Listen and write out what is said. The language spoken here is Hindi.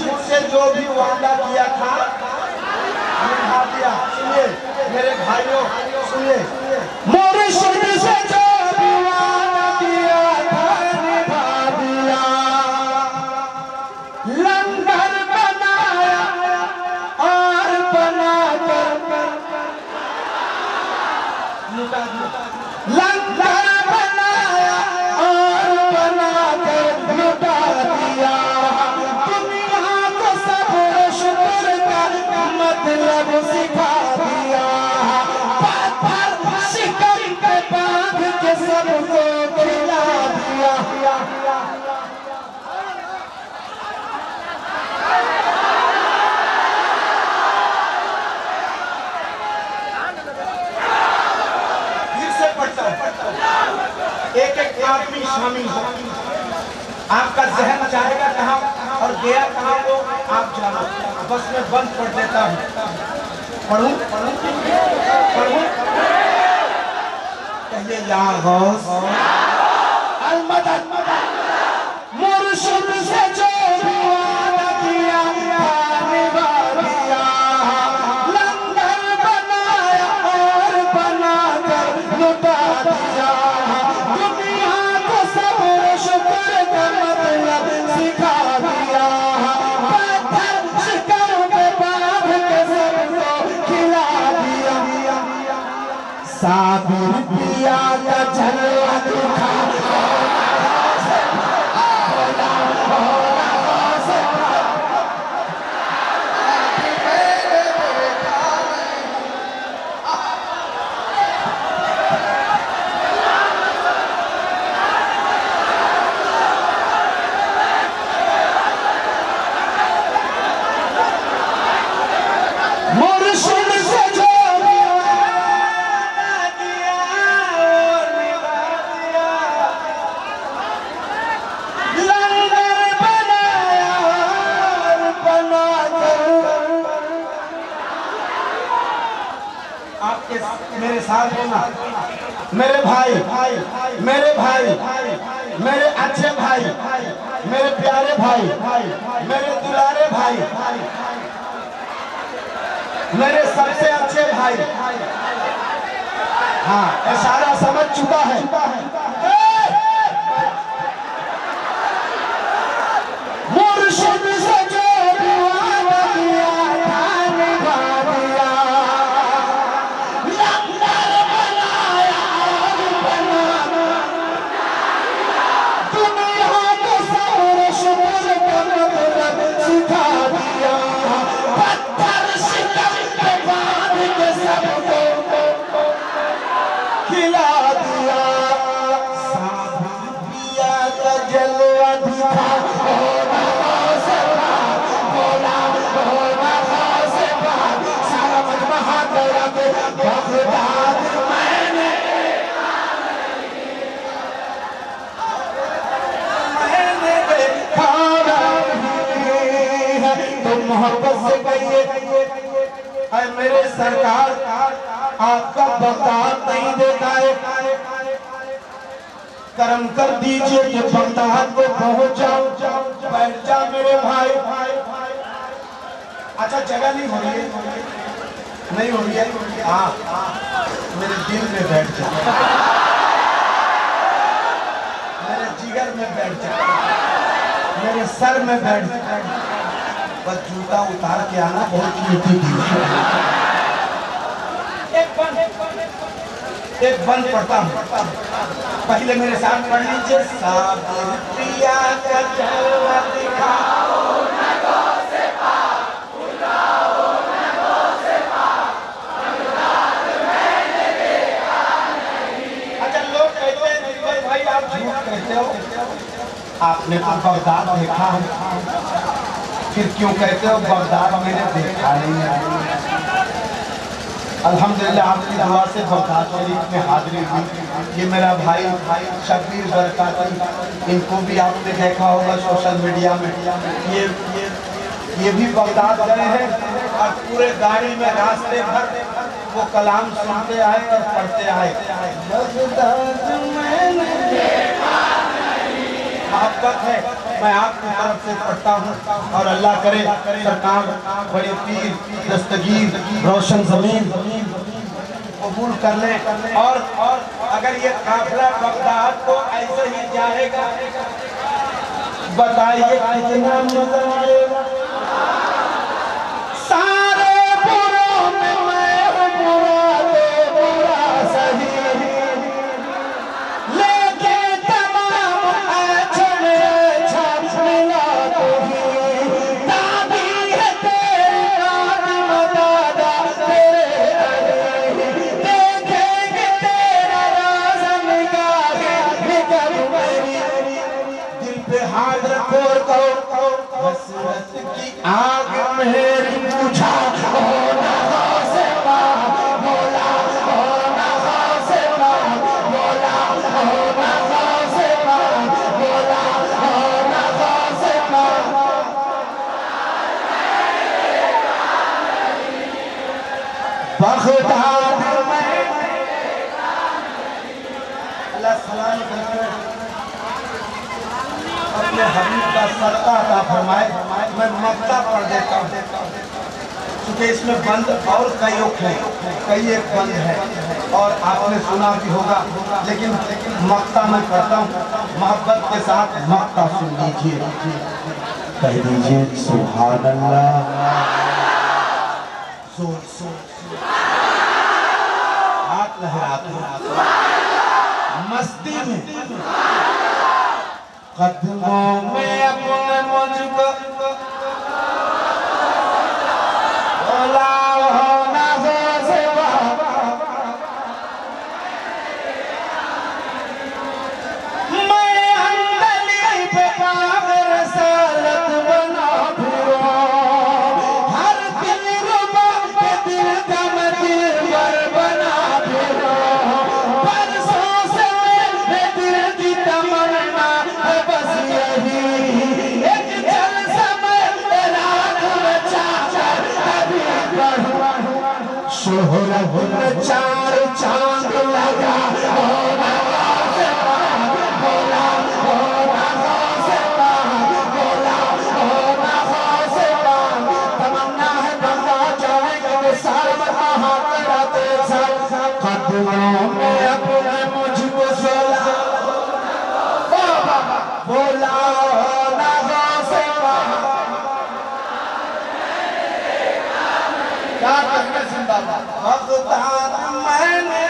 मुझसे जो भी वादा किया था निभा दिया। सुनिए मेरे भाइयों, सुनिए, मुर्शिद से जो भी वादा किया था निभा दिया। लंगर बनाया और बनाकर लुटा दिया। लंगर बनाया और बनाकर लुटा दिया। दुनिया को सब शुक्र का मतलब सिखा दिया। पत्थर शिकम पे बांध के सबको खिला दिया। फिर से पढ़ता हूं, एक एक आदमी शामिल हो। आपका जहन जाएगा कहाँ और गया कहाँ वो आप जानो। बस मैं बंद पढ़ देता हूँ। पढ़ूं पढ़ूं कहिए या गौस अल मदद। मुर्शिद से जो भी वादा किया निभा दिया। लंगर बनाया और बनाकर लुटा दिया। दुनिया को सब शुक्र का मतलब सिखा दिया। पत्थर शिकम पे बांध के सबको खिला दिया। साबिर पिया का जलवा दिखा मेरे साथ होना। मेरे भाई, मेरे भाई, मेरे अच्छे भाई, मेरे प्यारे भाई, मेरे दुलारे भाई, मेरे सबसे अच्छे भाई। हाँ, इशारा समझ चुका है। मुर्शिद से जो भी वादा किया था निभा दिया। लंगर बनाया और बनाना दुनिया को सब शुक्र का मतलब सिखा दिया। पत्थर शिकम पे बांध के सबको खिला दिया। साबिर पिया का जलवा दिखा मोहब्बत से कहिए अरे मेरे सरकार आपका बगदाद नहीं देता है। कर्म कर दीजिए कि बगदाद को पहुंच जाओ। बैठ जा मेरे भाई। अच्छा जगह नहीं हो रही है, नहीं हो रही है। हाँ मेरे दिल में बैठ जा, मेरे जिगर में बैठ जा, मेरे सर में बैठ जा। बस जूता उतार के आना, बहुत कीमती चीज है। एक बंद पढ़ता हूँ, पहले मेरे साथ पढ़ लीजिए। साबिर पिया का जलवा दिखाओ नगों से पाक, उड़ाओ नगों से पाक, बगदाद मैंने देखा नहीं। अच्छा लोग कहते हैं भाई आप झूठ कहते हो, आपने तो बगदाद देखा है, फिर क्यों कहते हो बगदाद मैंने देखा नहीं है। अल्हम्दुलिल्लाह आपकी दुआ से बगदाद शरीफ में हाजिरी हुई। ये मेरा भाई शब्बीर बरकाती, इनको भी आपने देखा होगा सोशल मीडिया में। ये भी बगदाद गए हैं और पूरे गाड़ी में रास्ते भर वो कलाम सुनते आए और पढ़ते आए। बगदाद मैंने देखा नहीं, मोहब्बत है, मैं आपकी तरफ से पढ़ता हूँ और अल्लाह करे सरकार बड़े पीर दस्तगीर रोशन जमीन कबूल कर ले। और अगर ये काफिला बगदाद को ऐसे ही जाएगा, बताइए कितना मजा आएगा। सारे बुरों में मैं हूँ बुरा, तो बुरा सही, लेके तमाम अच्छे में अच्छा मिला तो ही। दादी है तेरी नाम दादा तेरे अली, देखेंगे तेरा राज निगाहे निकल मेरी। दिल पे हाथ रखो और कहो हसरत की आग मेरी बुझा हो ना हो से बोला हो ना हो से बोला हो ना हो से बोला हो ना हो से बगदाद में अल्लाह सलाम करके अपने हबीब का सदका अता फरमाए। मैं मक्ता पढ़ देता हूँ क्योंकि इसमें बंद और कई हैं, कई एक बंद है और आपने सुना भी होगा, लेकिन मक्ता मैं पढ़ता हूँ। मोहब्बत के साथ मक्ता सुन लीजिए, कह दीजिए सुभान अल्लाह। हाथ लहराते मस्ती में कदमों में अपने मुझको बोला हो ना हो से मैं अंदली पे पागल सालत बना फिरो, हर दिल रुबा के दिल का मैं दिलबर बना फिरो। परसों से मेरे दिल की तमन्ना बस यही, एक जल समय रात में चाहकर कभी बढ़ूं। शोहरत में चार चांद लगा हो ना हो से बोला हो ना हो से बोला हो ना हो से। तमन्ना है बंदा जाएगा विशाल महा कराते सब कदमों में अपने मुझको सोला बोला हो ना हो से क्या कहना जिंदाबाद। बगदाद मैंने